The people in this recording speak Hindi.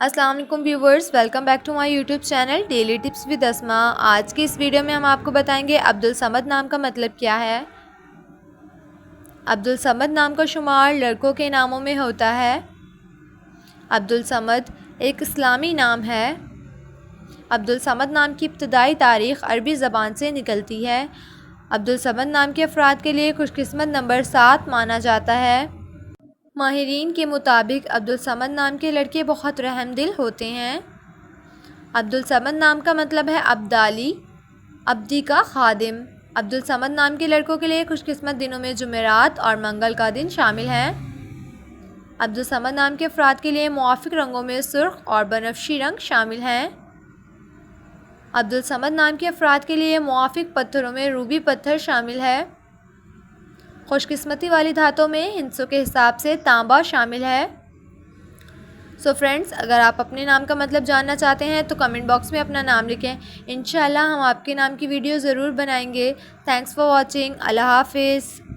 अस्सलाम वालेकुम viewers, welcome back to my YouTube channel daily tips with Asma. आज की इस वीडियो में हम आपको बताएंगे अब्दुल समद नाम का मतलब क्या है। अब्दुल समद नाम का शुमार लड़कों के नामों में होता है। अब्दुल समद एक इस्लामी नाम है। अब्दुल समद नाम की इब्तदाई तारीख़ अरबी ज़बान से निकलती है। अब्दुल समद नाम के अफराद के लिए खुशकिस्मत नंबर 7 माना जाता है। माहिरीन के मुताबिक अब्दुल समद नाम के लड़के बहुत रहमदिल होते हैं। अब्दुल समद नाम का मतलब है अब्दाली, अब्दी का खादिम। अब्दुल समद नाम के लड़कों के लिए खुशकिस्मत दिनों में जुमेरात और मंगल का दिन शामिल हैं। अब्दुल समद नाम के अफराद के लिए मुआफ़िक रंगों में सुर्ख और बनफशी रंग शामिल हैं। अब्दुल समद नाम के अफराद के लिए मुआफ़िक पत्थरों में रूबी पत्थर शामिल है। खुशकिस्मती वाली धातों में हिंसों के हिसाब से तांबा शामिल है। सो फ्रेंड्स, अगर आप अपने नाम का मतलब जानना चाहते हैं तो कमेंट बॉक्स में अपना नाम लिखें। इंशाल्लाह हम आपके नाम की वीडियो ज़रूर बनाएंगे। Thanks for watching. अल्लाह हाफिज़।